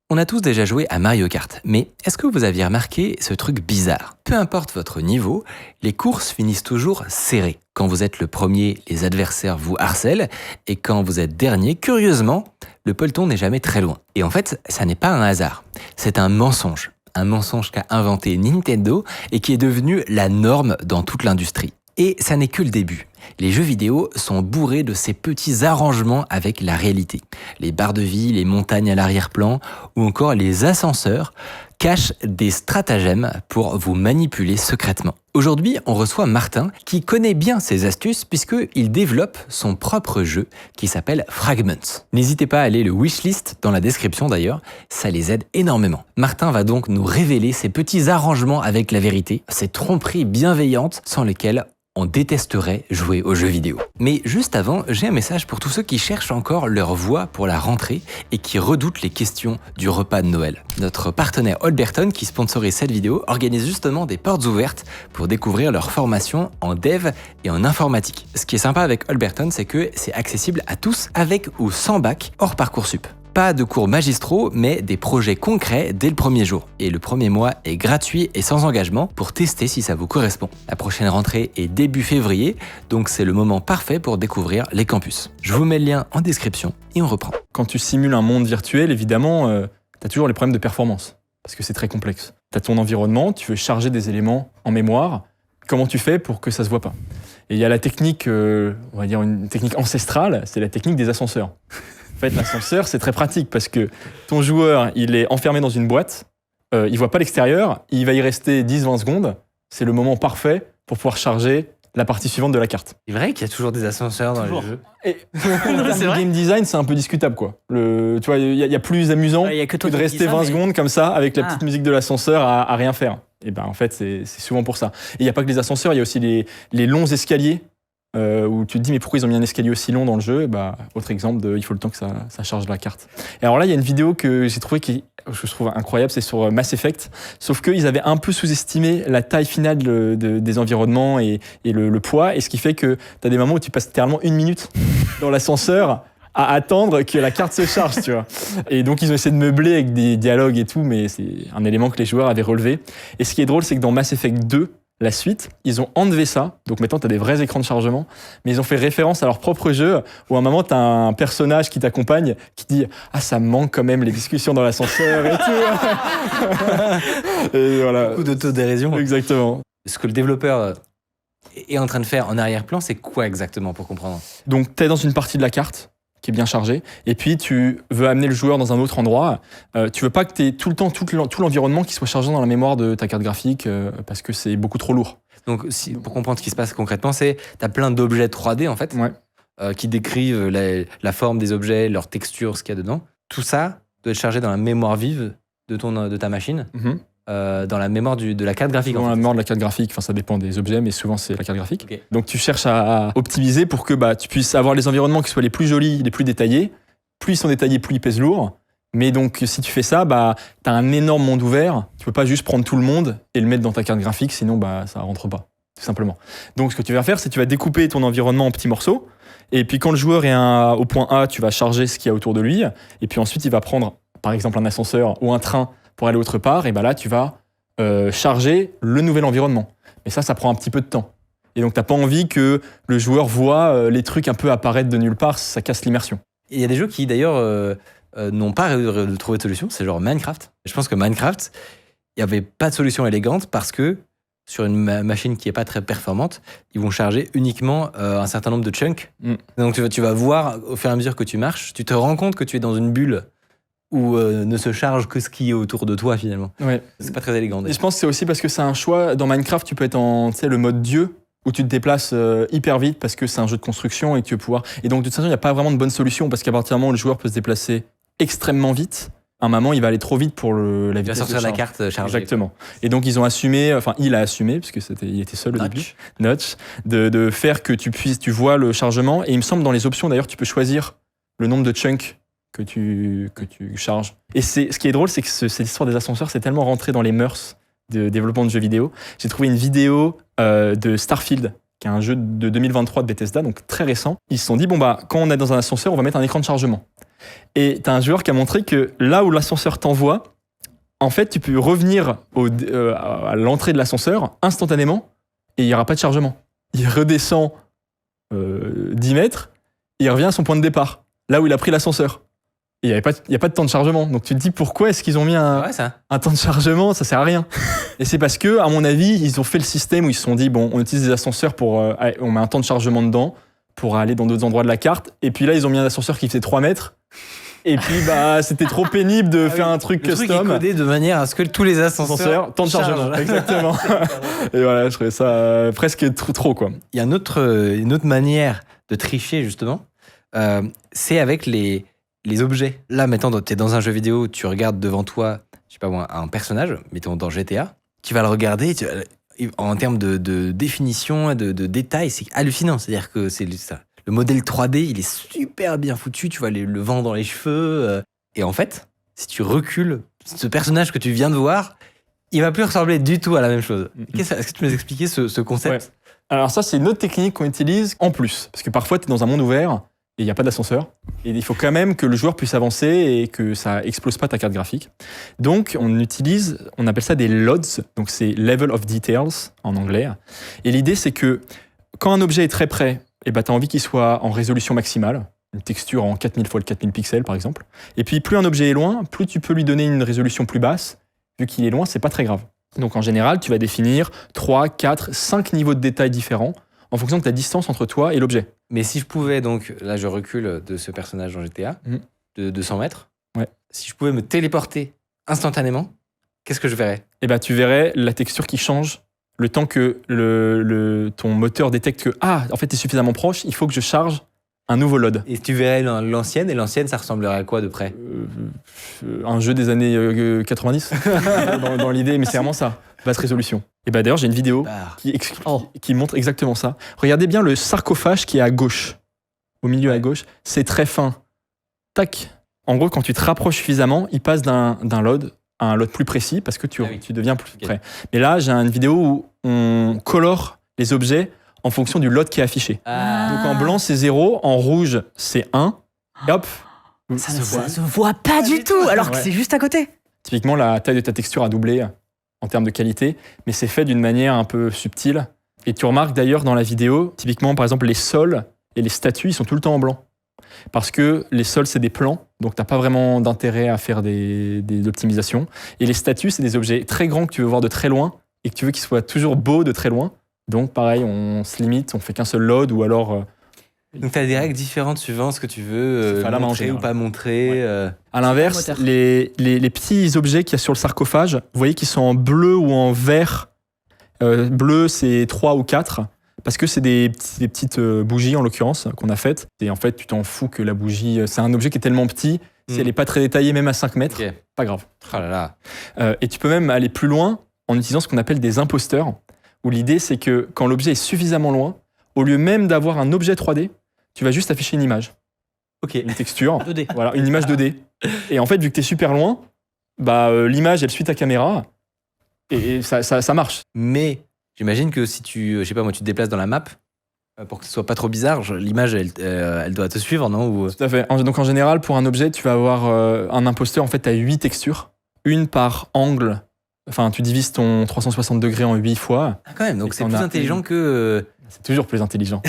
On a tous déjà joué à Mario Kart, mais est-ce que vous aviez remarqué ce truc bizarre? Peu importe votre niveau, les courses finissent toujours serrées. Quand vous êtes le premier, les adversaires vous harcèlent, et quand vous êtes dernier, curieusement, le peloton n'est jamais très loin. Et en fait, ça n'est pas un hasard, c'est un mensonge. Un mensonge qu'a inventé Nintendo et qui est devenu la norme dans toute l'industrie. Et ça n'est que le début. Les jeux vidéo sont bourrés de ces petits arrangements avec la réalité. Les barres de vie, les montagnes à l'arrière-plan ou encore les ascenseurs cachent des stratagèmes pour vous manipuler secrètement. Aujourd'hui, on reçoit Martin qui connaît bien ces astuces puisqu'il développe son propre jeu qui s'appelle Fragments. N'hésitez pas à aller le wishlist dans la description d'ailleurs, ça les aide énormément. Martin va donc nous révéler ces petits arrangements avec la vérité, ces tromperies bienveillantes sans lesquelles on détesterait jouer aux jeux vidéo. Mais juste avant, j'ai un message pour tous ceux qui cherchent encore leur voie pour la rentrée et qui redoutent les questions du repas de Noël. Notre partenaire Holberton, qui sponsorise cette vidéo, organise justement des portes ouvertes pour découvrir leur formation en dev et en informatique. Ce qui est sympa avec Holberton, c'est que c'est accessible à tous avec ou sans bac hors Parcoursup. Pas de cours magistraux, mais des projets concrets dès le premier jour. Et le premier mois est gratuit et sans engagement pour tester si ça vous correspond. La prochaine rentrée est début février, donc c'est le moment parfait pour découvrir les campus. Je vous mets le lien en description et on reprend. Quand tu simules un monde virtuel, évidemment, tu as toujours les problèmes de performance, parce que c'est très complexe. Tu as ton environnement, tu veux charger des éléments en mémoire, comment tu fais pour que ça se voit pas? Et il y a la technique, on va dire une technique ancestrale, c'est la technique des ascenseurs. En fait, l'ascenseur, c'est très pratique parce que ton joueur, il est enfermé dans une boîte, il voit pas l'extérieur, il va y rester 10-20 secondes. C'est le moment parfait pour pouvoir charger la partie suivante de la carte. C'est vrai qu'il y a toujours des ascenseurs dans les jeux. Et le game design, c'est un peu discutable, quoi. Tu vois, il y a plus amusant que de rester 20 secondes comme ça avec la petite musique de l'ascenseur à rien faire. Et ben en fait, c'est souvent pour ça. Et il n'y a pas que les ascenseurs, il y a aussi les longs escaliers. Où tu te dis mais pourquoi ils ont mis un escalier aussi long dans le jeu? Et bah, autre exemple il faut le temps que ça charge la carte. Et alors là il y a une vidéo que j'ai trouvée que je trouve incroyable, c'est sur Mass Effect, sauf qu'ils avaient un peu sous-estimé la taille finale des environnements et le poids, et ce qui fait que tu as des moments où tu passes littéralement 1 minute dans l'ascenseur à attendre que la carte se charge, tu vois. Et donc ils ont essayé de meubler avec des dialogues et tout, mais c'est un élément que les joueurs avaient relevé. Et ce qui est drôle, c'est que dans Mass Effect 2, la suite, ils ont enlevé ça, donc maintenant tu as des vrais écrans de chargement, mais ils ont fait référence à leur propre jeu, où à un moment tu as un personnage qui t'accompagne, qui dit « Ah, ça me manque quand même les discussions dans l'ascenseur et tout !» Et voilà. Beaucoup d'autodérision. Exactement. Ce que le développeur est en train de faire en arrière-plan, c'est quoi exactement pour comprendre? Donc tu es dans une partie de la carte, qui est bien chargé, et puis tu veux amener le joueur dans un autre endroit. Tu veux pas que tu aies tout le temps tout l'environnement qui soit chargé dans la mémoire de ta carte graphique parce que c'est beaucoup trop lourd. Donc pour comprendre ce qui se passe concrètement, c'est tu as plein d'objets 3D en fait, ouais. Qui décrivent la forme des objets, leur texture, ce qu'il y a dedans. Tout ça doit être chargé dans la mémoire vive de ta machine. Dans la mémoire de la carte graphique. Dans la mémoire de la carte graphique, enfin ça dépend des objets, mais souvent c'est la carte graphique. Okay. Donc tu cherches à optimiser pour que tu puisses avoir les environnements qui soient les plus jolis, les plus détaillés. Plus ils sont détaillés, plus ils pèsent lourd. Mais donc si tu fais ça, tu as un énorme monde ouvert. Tu peux pas juste prendre tout le monde et le mettre dans ta carte graphique, sinon ça rentre pas, tout simplement. Donc ce que tu vas faire, c'est que tu vas découper ton environnement en petits morceaux. Et puis quand le joueur est au point A, tu vas charger ce qu'il y a autour de lui. Et puis ensuite, il va prendre par exemple un ascenseur ou un train pour aller autre part, et là tu vas charger le nouvel environnement. Mais ça prend un petit peu de temps. Et donc t'as pas envie que le joueur voit les trucs un peu apparaître de nulle part, ça casse l'immersion. Il y a des jeux qui d'ailleurs n'ont pas trouvé de solution, c'est genre Minecraft. Je pense que Minecraft, il n'y avait pas de solution élégante parce que sur une machine qui n'est pas très performante, ils vont charger uniquement un certain nombre de chunks. Donc tu vas voir au fur et à mesure que tu marches, tu te rends compte que tu es dans une bulle où ne se charge que ce qui est autour de toi finalement. Ouais. C'est pas très élégant. Et je pense que c'est aussi parce que c'est un choix. Dans Minecraft, tu peux être en le mode dieu, où tu te déplaces hyper vite parce que c'est un jeu de construction et que tu veux pouvoir. Et donc de toute façon, il n'y a pas vraiment de bonne solution parce qu'à partir du moment où le joueur peut se déplacer extrêmement vite, à un moment, il va aller trop vite pour la vitesse. Il va sortir la carte chargée. Exactement. Et donc ils ont assumé, il a assumé, parce que il était seul au début, Notch, de faire que tu vois le chargement. Et il me semble dans les options d'ailleurs, tu peux choisir le nombre de chunks que tu charges. Et ce qui est drôle, c'est que cette histoire des ascenseurs, c'est tellement rentré dans les mœurs de développement de jeux vidéo. J'ai trouvé une vidéo de Starfield, qui est un jeu de 2023 de Bethesda, donc très récent. Ils se sont dit, quand on est dans un ascenseur, on va mettre un écran de chargement. Et t'as un joueur qui a montré que là où l'ascenseur t'envoie, en fait, tu peux revenir à l'entrée de l'ascenseur instantanément et il n'y aura pas de chargement. Il redescend 10 mètres et il revient à son point de départ, là où il a pris l'ascenseur. Et il n'y a pas de temps de chargement. Donc tu te dis pourquoi est-ce qu'ils ont mis un temps de chargement? Ça sert à rien. Et c'est parce que, à mon avis, ils ont fait le système où ils se sont dit bon, on utilise des ascenseurs on met un temps de chargement dedans pour aller dans d'autres endroits de la carte. Et puis là, ils ont mis un ascenseur qui faisait 3 mètres. Et puis c'était trop pénible de faire un truc custom. Le truc est codé de manière à ce que tous les ascenseurs temps de chargement. Exactement. Et voilà, je trouvais ça presque trop quoi. Il y a une autre manière de tricher justement, c'est avec les objets. Là, maintenant, tu es dans un jeu vidéo, tu regardes devant toi, je sais pas moi, un personnage, mettons dans GTA, tu vas le regarder, en termes de définition, de détails, c'est hallucinant. C'est-à-dire que c'est ça. Le modèle 3D, il est super bien foutu, tu vois le vent dans les cheveux. Et en fait, si tu recules, ce personnage que tu viens de voir, il va plus ressembler du tout à la même chose. Est-ce que tu peux nous expliquer ce concept ? Ouais. Alors ça, c'est une autre technique qu'on utilise en plus. Parce que parfois, tu es dans un monde ouvert, et il n'y a pas d'ascenseur. Et il faut quand même que le joueur puisse avancer et que ça explose pas ta carte graphique. Donc, on appelle ça des LODs. Donc, c'est Level of Details en anglais. Et l'idée, c'est que quand un objet est très près, tu as envie qu'il soit en résolution maximale. Une texture en 4000 x 4000 pixels, par exemple. Et puis, plus un objet est loin, plus tu peux lui donner une résolution plus basse. Vu qu'il est loin, c'est pas très grave. Donc, en général, tu vas définir 3, 4, 5 niveaux de détail différents en fonction de ta distance entre toi et l'objet. Mais si je pouvais, donc, là je recule de ce personnage dans GTA, de 200 mètres, si je pouvais me téléporter instantanément, qu'est-ce que je verrais ? Tu verrais la texture qui change le temps que ton moteur détecte que, en fait, t'es suffisamment proche, il faut que je charge un nouveau load. Et tu verrais l'ancienne, et l'ancienne, ça ressemblerait à quoi de près ? Un jeu des années 90, dans l'idée, mais c'est vraiment ça. Basse résolution. Et d'ailleurs, j'ai une vidéo qui montre exactement ça. Regardez bien le sarcophage qui est à gauche. Au milieu à gauche, c'est très fin. Tac. En gros, quand tu te rapproches suffisamment, il passe d'un load à un load plus précis parce que tu deviens plus près. Mais là, j'ai une vidéo où on colore les objets en fonction du load qui est affiché. Donc en blanc, c'est 0, en rouge, c'est 1. Et hop. Ça se voit pas du tout, alors que c'est juste à côté. Typiquement, la taille de ta texture a doublé en termes de qualité, mais c'est fait d'une manière un peu subtile. Et tu remarques d'ailleurs dans la vidéo, typiquement par exemple les sols et les statues, ils sont tout le temps en blanc. Parce que les sols, c'est des plans, donc tu n'as pas vraiment d'intérêt à faire des optimisations. Et les statues, c'est des objets très grands que tu veux voir de très loin et que tu veux qu'ils soient toujours beaux de très loin. Donc pareil, on se limite, on fait qu'un seul load ou alors... Donc tu as des règles différentes suivant ce que tu veux montrer ou pas montrer. À l'inverse, les petits objets qu'il y a sur le sarcophage, vous voyez qu'ils sont en bleu ou en vert. Bleu, c'est 3 ou 4, parce que c'est des petites bougies, en l'occurrence, qu'on a faites. Et en fait, tu t'en fous que la bougie... c'est un objet qui est tellement petit, si elle n'est pas très détaillée, même à 5 mètres, pas grave. Oh là là. Et tu peux même aller plus loin en utilisant ce qu'on appelle des imposteurs, où l'idée, c'est que quand l'objet est suffisamment loin, au lieu même d'avoir un objet 3D, tu vas juste afficher une image. Une texture. 2D. Voilà, une image 2D. Et en fait, vu que tu es super loin, l'image, elle suit ta caméra et ça marche. Mais j'imagine que si tu te déplaces dans la map, pour que ce soit pas trop bizarre, l'image, elle doit te suivre, non ? Tout à fait. Donc en général, pour un objet, tu vas avoir un imposteur. En fait, tu as 8 textures. Une par angle. Enfin, tu divises ton 360 degrés en 8 fois. Ah, quand même, donc c'est plus intelligent que... C'est toujours plus intelligent.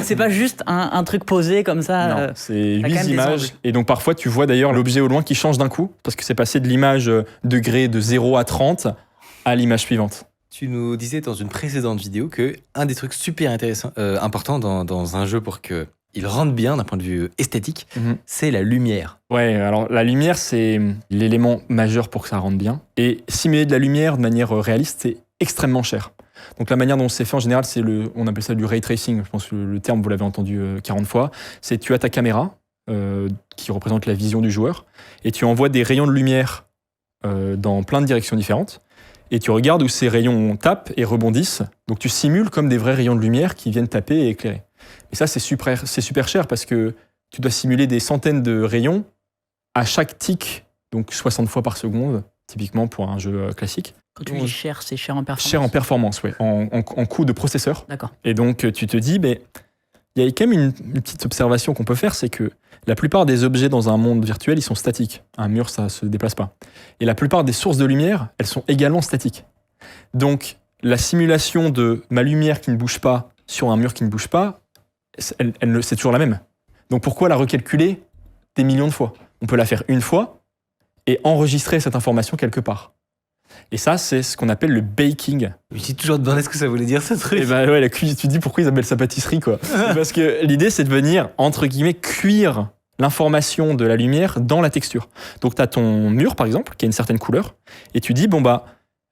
C'est pas juste un truc posé comme ça. Non, c'est 8 images. Et donc parfois, tu vois d'ailleurs l'objet au loin qui change d'un coup, parce que c'est passé de l'image degré de 0 à 30 à l'image suivante. Tu nous disais dans une précédente vidéo que un des trucs super intéressants, importants dans un jeu pour qu'il rentre bien d'un point de vue esthétique, c'est la lumière. Ouais, alors la lumière, c'est l'élément majeur pour que ça rentre bien. Et simuler de la lumière de manière réaliste, c'est extrêmement cher. Donc la manière dont c'est fait en général, on appelle ça du ray tracing. Je pense que le terme, vous l'avez entendu 40 fois. C'est tu as ta caméra qui représente la vision du joueur et tu envoies des rayons de lumière dans plein de directions différentes et tu regardes où ces rayons tapent et rebondissent. Donc tu simules comme des vrais rayons de lumière qui viennent taper et éclairer. Et ça, c'est super cher parce que tu dois simuler des centaines de rayons à chaque tic, donc 60 fois par seconde, typiquement pour un jeu classique. Quand tu dis cher, c'est cher en performance. Cher en performance, oui, en coût de processeur. D'accord. Et donc, tu te dis, Il y a quand même une petite observation qu'on peut faire, c'est que la plupart des objets dans un monde virtuel, ils sont statiques. Un mur, ça se déplace pas. Et la plupart des sources de lumière, elles sont également statiques. Donc, la simulation de ma lumière qui ne bouge pas sur un mur qui ne bouge pas, c'est toujours la même. Donc, pourquoi la recalculer des millions de fois ? On peut la faire une fois et enregistrer cette information quelque part. Et ça, c'est ce qu'on appelle le baking. Je me suis toujours demandé ce que ça voulait dire, ce truc. Et bah ouais, la cuisine, tu te dis pourquoi ils appellent ça pâtisserie, quoi. Parce que l'idée, c'est de venir, entre guillemets, cuire l'information de la lumière dans la texture. Donc, tu as ton mur, par exemple, qui a une certaine couleur, et tu dis,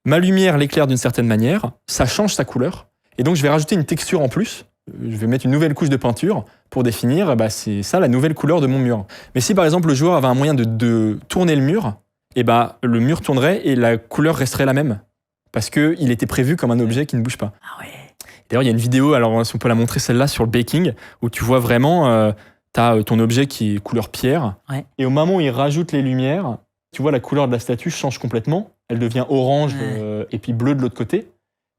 ma lumière l'éclaire d'une certaine manière, ça change sa couleur, et donc je vais rajouter une texture en plus, je vais mettre une nouvelle couche de peinture pour définir, c'est ça la nouvelle couleur de mon mur. Mais si, par exemple, le joueur avait un moyen de tourner le mur, le mur tournerait et la couleur resterait la même. Parce qu'il était prévu comme un objet qui ne bouge pas. Ah ouais. D'ailleurs, il y a une vidéo, alors si on peut la montrer, celle-là, sur le baking, où tu vois vraiment, tu as ton objet qui est couleur pierre. Ouais. Et au moment où il rajoute les lumières, tu vois la couleur de la statue change complètement. Elle devient orange et puis bleue de l'autre côté.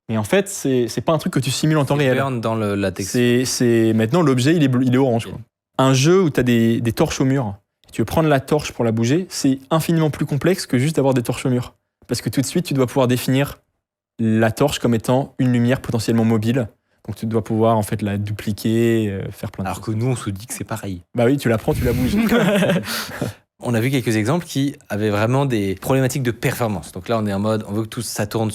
Mais en fait, c'est pas un truc que tu simules en temps réel. Dans la texture. Maintenant, l'objet, il est orange. Quoi. Un jeu où tu as des torches au mur. Tu veux prendre la torche pour la bouger, c'est infiniment plus complexe que juste d'avoir des torches au mur. Parce que tout de suite, tu dois pouvoir définir la torche comme étant une lumière potentiellement mobile. Donc tu dois pouvoir en fait la dupliquer, faire plein de choses. Alors que nous, on se dit que c'est pareil. Bah oui, tu la prends, tu la bouges. On a vu quelques exemples qui avaient vraiment des problématiques de performance. Donc là, on est en mode, on veut que tout ça tourne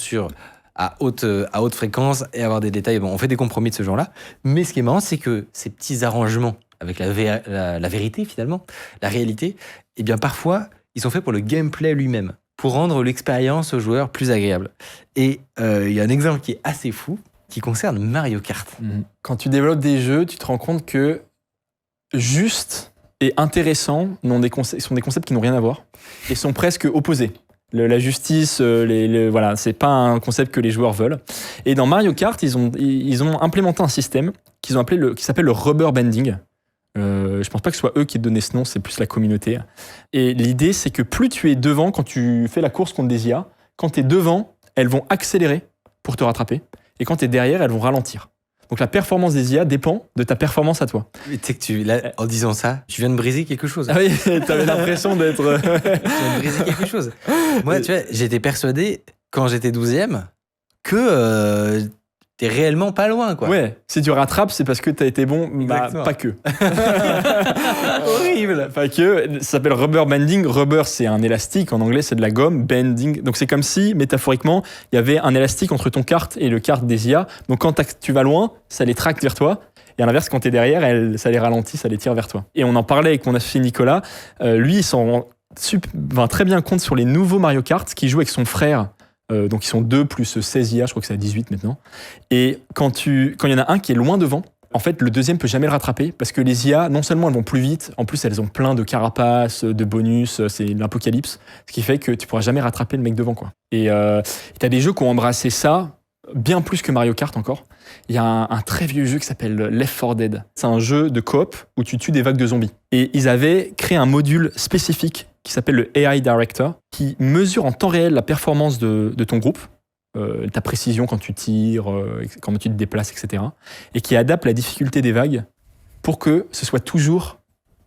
à haute fréquence et avoir des détails. Bon, on fait des compromis de ce genre-là. Mais ce qui est marrant, c'est que ces petits arrangements avec la vérité finalement, la réalité, eh bien parfois, ils sont faits pour le gameplay lui-même, pour rendre l'expérience aux joueurs plus agréable. Et il y a un exemple qui est assez fou, qui concerne Mario Kart. Quand tu développes des jeux, tu te rends compte que juste et intéressant sont des concepts qui n'ont rien à voir et sont presque opposés. La justice, voilà, c'est pas un concept que les joueurs veulent. Et dans Mario Kart, ils ont implémenté un système qui s'appelle le rubber banding. Je pense pas que ce soit eux qui aient donné ce nom, c'est plus la communauté. Et l'idée, c'est que plus tu es devant quand tu fais la course contre des IA, quand tu es devant, elles vont accélérer pour te rattraper. Et quand tu es derrière, elles vont ralentir. Donc la performance des IA dépend de ta performance à toi. Mais tu sais que en disant ça, tu viens de briser quelque chose. Ah oui, t'avais l'impression d'être... Tu viens de briser quelque chose. Moi, tu vois, j'étais persuadé, quand j'étais 12e, que... t'es réellement pas loin, quoi. Ouais, si tu rattrapes, c'est parce que t'as été bon, pas que. Horrible. Pas que, ça s'appelle rubber banding. Rubber, c'est un élastique, en anglais, c'est de la gomme. Banding, donc c'est comme si, métaphoriquement, il y avait un élastique entre ton kart et le kart des IA. Donc quand tu vas loin, ça les tracte vers toi. Et à l'inverse, quand t'es derrière, ça les ralentit, ça les tire vers toi. Et on en parlait avec mon associé Nicolas. Lui, il s'en rend très bien compte sur les nouveaux Mario Kart, qui joue avec son frère. Donc ils sont 2 plus 16 IA, je crois que c'est à 18 maintenant. Et quand il y en a un qui est loin devant, en fait le deuxième peut jamais le rattraper parce que les IA, non seulement elles vont plus vite, en plus elles ont plein de carapaces, de bonus, c'est l'apocalypse, ce qui fait que tu pourras jamais rattraper le mec devant, quoi. Et t'as des jeux qui ont embrassé ça bien plus que Mario Kart encore. Il y a un très vieux jeu qui s'appelle Left 4 Dead. C'est un jeu de coop où tu tues des vagues de zombies. Et ils avaient créé un module spécifique qui s'appelle le AI Director, qui mesure en temps réel la performance de ton groupe, ta précision quand tu tires, quand tu te déplaces, etc. Et qui adapte la difficulté des vagues pour que ce soit toujours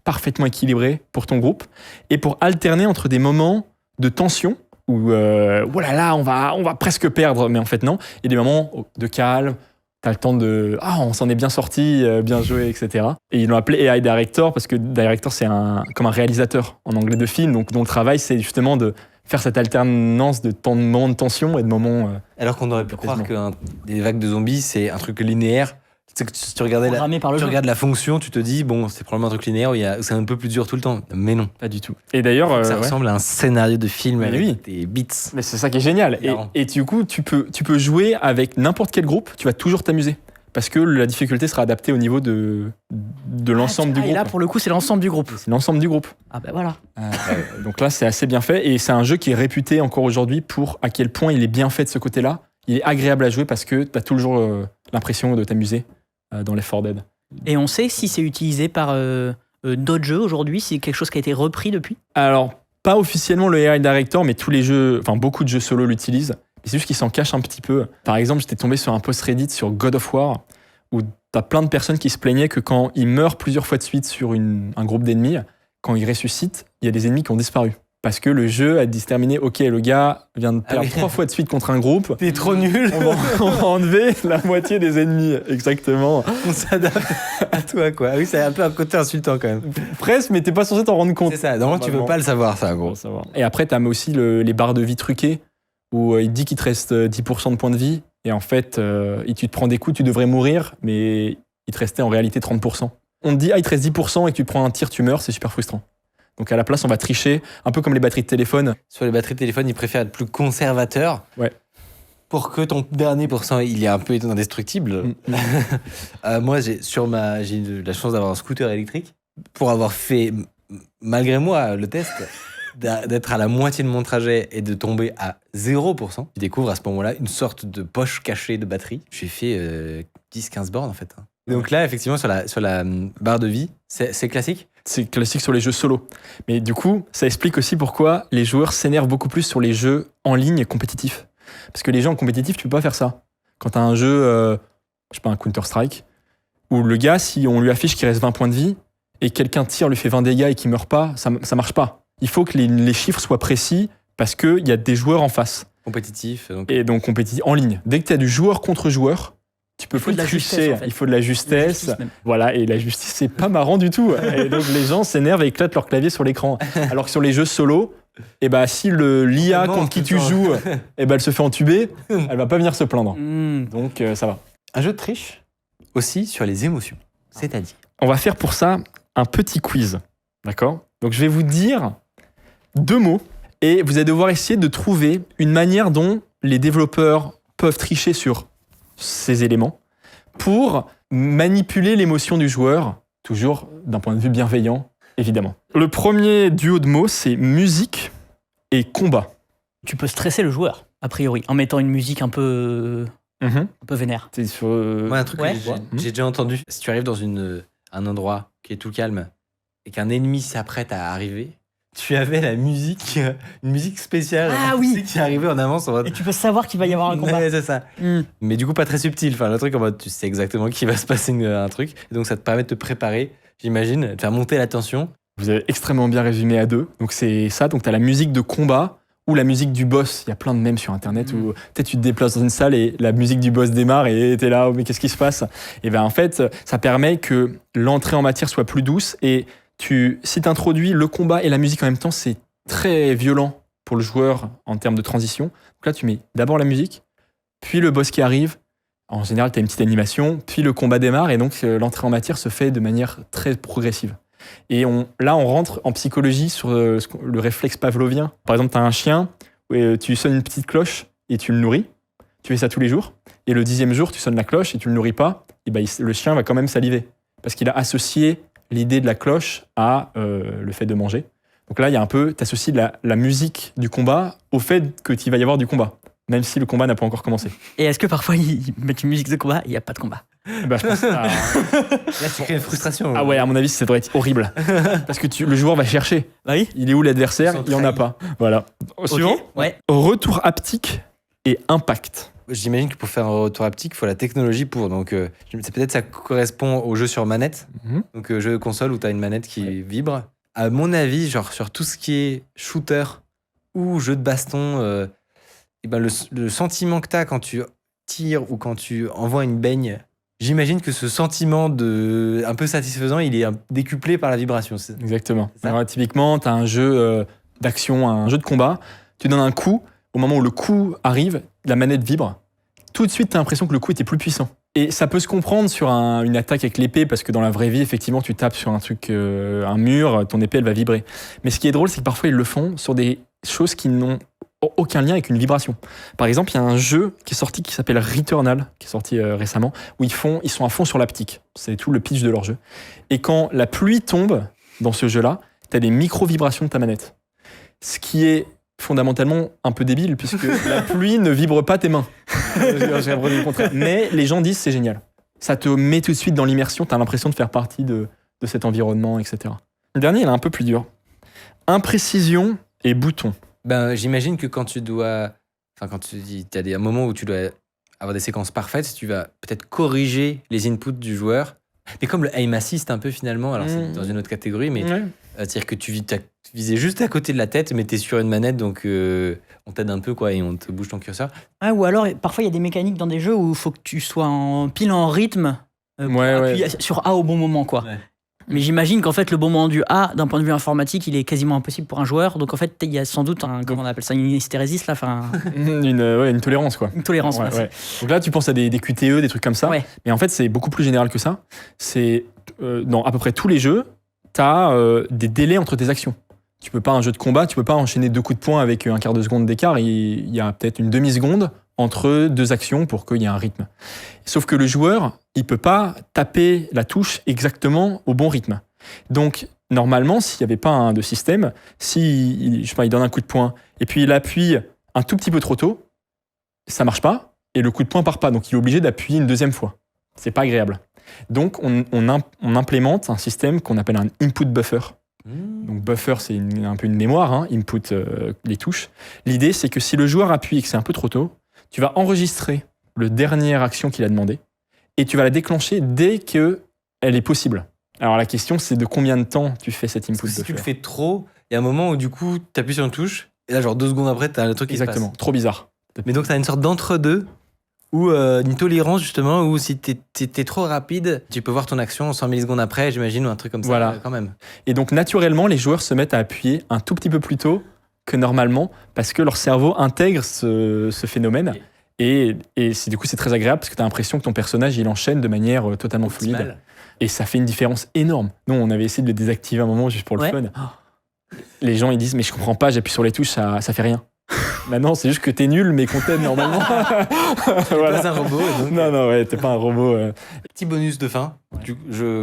parfaitement équilibré pour ton groupe et pour alterner entre des moments de tension où oh là là, on va presque perdre, mais en fait non, et des moments de calme. T'as le temps de « Ah, on s'en est bien sorti, bien joué, etc. » Et ils l'ont appelé AI Director parce que Director, c'est comme un réalisateur en anglais de film, donc dont le travail, c'est justement de faire cette alternance de moments de tension et de moments... Alors qu'on aurait pu croire que des vagues de zombies, c'est un truc linéaire. Tu sais que si tu regardes la fonction, tu te dis, bon, c'est probablement un truc linéaire où c'est un peu plus dur tout le temps. Mais non. Pas du tout. Et d'ailleurs... ça ressemble à un scénario de film avec des beats. Mais c'est ça qui est génial. Et du coup, tu peux jouer avec n'importe quel groupe, tu vas toujours t'amuser. Parce que la difficulté sera adaptée au niveau de l'ensemble du groupe. Et là, pour le coup, c'est l'ensemble du groupe. C'est l'ensemble du groupe. Ah ben voilà. Donc là, c'est assez bien fait. Et c'est un jeu qui est réputé encore aujourd'hui pour à quel point il est bien fait de ce côté-là. Il est agréable à jouer parce que tu as toujours l'impression de t'amuser dans les 4 Dead. Et on sait si c'est utilisé par d'autres jeux aujourd'hui, si c'est quelque chose qui a été repris depuis ? Alors, pas officiellement le AI Director, mais tous les jeux, enfin beaucoup de jeux solo l'utilisent. C'est juste qu'ils s'en cachent un petit peu. Par exemple, j'étais tombé sur un post Reddit sur God of War où t'as plein de personnes qui se plaignaient que quand ils meurent plusieurs fois de suite sur un groupe d'ennemis, quand ils ressuscitent, il y a des ennemis qui ont disparu. Parce que le jeu a déterminé, ok, le gars vient de perdre 3 fois de suite contre un groupe. T'es trop nul. On va enlever la moitié des ennemis, exactement. On s'adapte à toi, quoi. Ah oui, c'est un peu un côté insultant quand même. Presque, mais t'es pas censé t'en rendre compte. C'est ça, normalement tu veux pas le savoir, ça, gros. Et après, t'as aussi les barres de vie truquées, où il te dit qu'il te reste 10% de points de vie, et en fait, tu te prends des coups, tu devrais mourir, mais il te restait en réalité 30%. On te dit, il te reste 10% et que tu te prends un tir, tu meurs, c'est super frustrant. Donc à la place, on va tricher, un peu comme les batteries de téléphone. Sur les batteries de téléphone, ils préfèrent être plus conservateurs. Ouais. Pour que ton dernier pourcent, il est un peu indestructible. Moi, j'ai eu la chance d'avoir un scooter électrique. Pour avoir fait, malgré moi, le test, d'être à la moitié de mon trajet et de tomber à 0%. Tu découvres à ce moment-là une sorte de poche cachée de batterie. J'ai fait 10-15 bornes, en fait. Donc là, effectivement, sur la barre de vie, c'est classique. C'est classique sur les jeux solo. Mais du coup, ça explique aussi pourquoi les joueurs s'énervent beaucoup plus sur les jeux en ligne compétitifs. Parce que les jeux en compétitif, tu peux pas faire ça. Quand tu as un jeu, je sais pas, un Counter-Strike, où le gars, si on lui affiche qu'il reste 20 points de vie, et quelqu'un tire, lui fait 20 dégâts et qu'il meurt pas, ça marche pas. Il faut que les chiffres soient précis parce qu'il y a des joueurs en face. Compétitif. Et donc compétitif en ligne. Dès que tu as du joueur contre joueur, tu peux plus tricher, il faut de la justesse. Voilà, et la justice, c'est pas marrant du tout. Et donc les gens s'énervent et éclatent leur clavier sur l'écran. Alors que sur les jeux solo, si l'IA contre qui tu joues, elle se fait entuber, elle va pas venir se plaindre. Donc ça va. Un jeu de triche aussi sur les émotions. C'est-à-dire, on va faire pour ça un petit quiz. D'accord ? Donc je vais vous dire 2 mots et vous allez devoir essayer de trouver une manière dont les développeurs peuvent tricher sur ces éléments pour manipuler l'émotion du joueur, toujours d'un point de vue bienveillant, évidemment. Le premier duo de mots, c'est musique et combat. Tu peux stresser le joueur, a priori, en mettant une musique un peu vénère. C'est sur... Moi, un truc que j'ai déjà entendu, si tu arrives dans un endroit qui est tout calme et qu'un ennemi s'apprête à arriver, tu avais la musique, une musique spéciale qui arrivait en avance. Et tu peux savoir qu'il va y avoir un combat. Ouais, c'est ça. Mais du coup, pas très subtil. Enfin, le truc en mode, tu sais exactement qu'il va se passer un truc. Et donc, ça te permet de te préparer, j'imagine, de faire monter la tension. Vous avez extrêmement bien résumé à 2. Donc, c'est ça. Donc, tu as la musique de combat ou la musique du boss. Il y a plein de mèmes sur Internet où peut-être tu te déplaces dans une salle et la musique du boss démarre et t'es là, oh, mais qu'est-ce qui se passe ? Et en fait, ça permet que l'entrée en matière soit plus douce et si tu introduis le combat et la musique en même temps, c'est très violent pour le joueur en termes de transition. Donc là, tu mets d'abord la musique, puis le boss qui arrive. En général, tu as une petite animation, puis le combat démarre et donc l'entrée en matière se fait de manière très progressive. Et là, on rentre en psychologie sur le réflexe pavlovien. Par exemple, tu as un chien, tu sonnes une petite cloche et tu le nourris. Tu fais ça tous les jours. Et le 10e jour, tu sonnes la cloche et tu le nourris pas. Et le chien va quand même saliver parce qu'il a associé l'idée de la cloche à le fait de manger. Donc là, il y a un peu, tu associes la musique du combat au fait qu'il va y avoir du combat, même si le combat n'a pas encore commencé. Et est-ce que parfois ils mettent une musique de combat et il n'y a pas de combat ? Je pense Là, tu crées une frustration. Ah ouais, à mon avis, ça devrait être horrible. Parce que le joueur va chercher. Ah oui ? Il est où l'adversaire ? Il n'y en a pas. Voilà. Suivant. Ouais. Retour haptique et impact. J'imagine que pour faire un retour haptique, il faut la technologie pour. Donc, c'est peut-être ça correspond au jeu sur manette. Donc, jeu de console où tu as une manette qui vibre. À mon avis, genre sur tout ce qui est shooter ou jeu de baston, le sentiment que tu as quand tu tires ou quand tu envoies une baigne, j'imagine que ce sentiment un peu satisfaisant, il est décuplé par la vibration. Exactement. Alors, typiquement, tu as un jeu d'action, un jeu de combat. Tu donnes un coup. Au moment où le coup arrive, la manette vibre. Tout de suite, tu as l'impression que le coup était plus puissant. Et ça peut se comprendre sur une attaque avec l'épée, parce que dans la vraie vie, effectivement, tu tapes sur un truc, un mur, ton épée, elle va vibrer. Mais ce qui est drôle, c'est que parfois, ils le font sur des choses qui n'ont aucun lien avec une vibration. Par exemple, il y a un jeu qui est sorti qui s'appelle Returnal, qui est sorti récemment, où ils sont à fond sur l'haptique. C'est tout le pitch de leur jeu. Et quand la pluie tombe dans ce jeu-là, tu as des micro-vibrations de ta manette. Ce qui est fondamentalement un peu débile, puisque la pluie ne vibre pas tes mains. Le contraire. Mais les gens disent c'est génial. Ça te met tout de suite dans l'immersion, tu as l'impression de faire partie de cet environnement, etc. Le dernier, il est un peu plus dur. Imprécision et bouton. J'imagine que quand tu dois... Enfin, quand tu dis... Tu as un moment où tu dois avoir des séquences parfaites, tu vas peut-être corriger les inputs du joueur. Mais comme le aim assist un peu finalement, alors c'est dans une autre catégorie, mais c'est-à-dire que tu visais juste à côté de la tête, mais t'es sur une manette, donc on t'aide un peu quoi, et on te bouge ton curseur. Ah, ou alors, parfois il y a des mécaniques dans des jeux où il faut que tu sois pile en rythme pour appuyer sur A au bon moment, quoi. Ouais. Mais j'imagine qu'en fait, le bon moment du A, d'un point de vue informatique, il est quasiment impossible pour un joueur. Donc en fait, il y a sans doute comment on appelle ça, une hystérésis là, une tolérance quoi. Une tolérance. Ouais. Donc là, tu penses à des QTE, des trucs comme ça. Ouais. Mais en fait, c'est beaucoup plus général que ça. C'est dans à peu près tous les jeux, t'as des délais entre tes actions. Tu peux pas, un jeu de combat, tu peux pas enchaîner 2 coups de poing avec un quart de seconde d'écart. Il y a peut-être une demi-seconde entre 2 actions pour qu'il y ait un rythme. Sauf que le joueur, il peut pas taper la touche exactement au bon rythme. Donc, normalement, s'il n'y avait pas de système, je sais pas, il donne un coup de poing et puis il appuie un tout petit peu trop tôt, ça marche pas et le coup de poing part pas. Donc, il est obligé d'appuyer une deuxième fois. C'est pas agréable. Donc, on implémente un système qu'on appelle un input buffer. Donc buffer, c'est un peu une mémoire, input les touches. L'idée, c'est que si le joueur appuie et que c'est un peu trop tôt, tu vas enregistrer la dernière action qu'il a demandé et tu vas la déclencher dès qu'elle est possible. Alors la question, c'est de combien de temps tu fais cet input buffer. Si tu le fais trop, il y a un moment où du coup, tu appuies sur une touche et là, genre 2 secondes après, tu as le truc qui se passe. Exactement, trop bizarre. Mais donc, tu as une sorte d'entre-deux ou une tolérance justement où si t'es trop rapide, tu peux voir ton action 100 millisecondes après, j'imagine, ou un truc comme ça quand même. Et donc naturellement, les joueurs se mettent à appuyer un tout petit peu plus tôt que normalement parce que leur cerveau intègre ce phénomène. Et du coup, c'est très agréable parce que tu as l'impression que ton personnage, il enchaîne de manière totalement fluide. Et ça fait une différence énorme. Nous, on avait essayé de le désactiver un moment juste pour le fun. Les gens, ils disent, mais je comprends pas, j'appuie sur les touches, ça fait rien. Bah non, c'est juste que t'es nul, mais qu'on t'aide normalement. T'es pas un robot. Donc... Non, t'es pas un robot. Petit bonus de fin que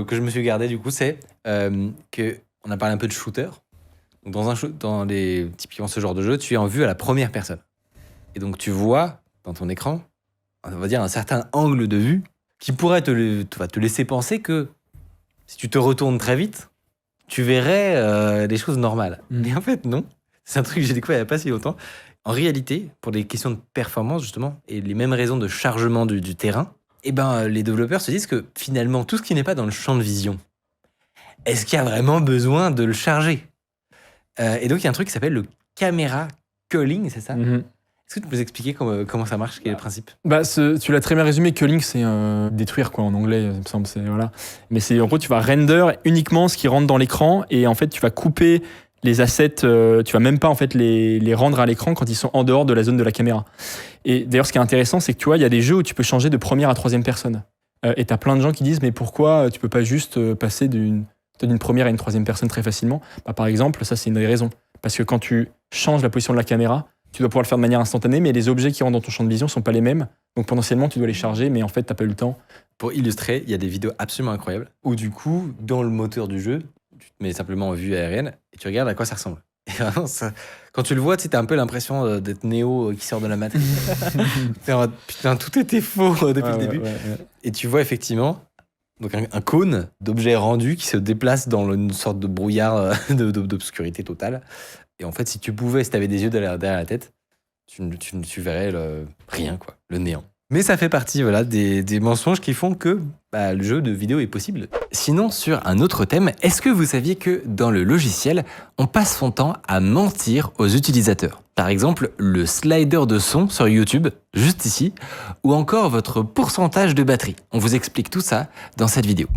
je me suis gardé, du coup, c'est qu'on a parlé un peu de shooter. Donc typiquement ce genre de jeu, tu es en vue à la première personne. Et donc tu vois dans ton écran, on va dire un certain angle de vue qui pourrait te laisser penser que si tu te retournes très vite, tu verrais des choses normales. Mais en fait, non. C'est un truc que j'ai découvert il n'y a pas si longtemps. En réalité, pour des questions de performance, justement, et les mêmes raisons de chargement du terrain, les développeurs se disent que finalement, tout ce qui n'est pas dans le champ de vision, est-ce qu'il y a vraiment besoin de le charger ? Et donc, il y a un truc qui s'appelle le camera culling, c'est ça ? Est-ce que tu peux nous expliquer comment ça marche, quel est le principe ? Tu l'as très bien résumé, culling, c'est détruire quoi en anglais, il me semble. Voilà. Mais c'est en gros, tu vas render uniquement ce qui rentre dans l'écran et en fait, tu vas couper les assets, tu vas même pas en fait les rendre à l'écran quand ils sont en dehors de la zone de la caméra. Et d'ailleurs, ce qui est intéressant, c'est que tu vois, il y a des jeux où tu peux changer de première à troisième personne. Et t'as plein de gens qui disent, mais pourquoi tu peux pas juste passer d'une première à une troisième personne très facilement ? Par exemple, ça c'est une des raisons. Parce que quand tu changes la position de la caméra, tu dois pouvoir le faire de manière instantanée, mais les objets qui rentrent dans ton champ de vision sont pas les mêmes. Donc potentiellement, tu dois les charger, mais en fait, t'as pas eu le temps. Pour illustrer, il y a des vidéos absolument incroyables où du coup, dans le moteur du jeu, tu te mets simplement en vue aérienne et tu regardes à quoi ça ressemble. Et vraiment, quand tu le vois, tu as un peu l'impression d'être Néo qui sort de la matrice. Putain, tout était faux depuis le début. Ouais. Et tu vois effectivement donc un cône d'objets rendus qui se déplace dans une sorte de brouillard d'obscurité totale. Et en fait, si tu avais des yeux derrière la tête, tu verrais rien, quoi, le néant. Mais ça fait partie des mensonges qui font que le jeu de vidéo est possible. Sinon, sur un autre thème, est-ce que vous saviez que dans le logiciel, on passe son temps à mentir aux utilisateurs ? Par exemple, le slider de son sur YouTube, juste ici, ou encore votre pourcentage de batterie. On vous explique tout ça dans cette vidéo.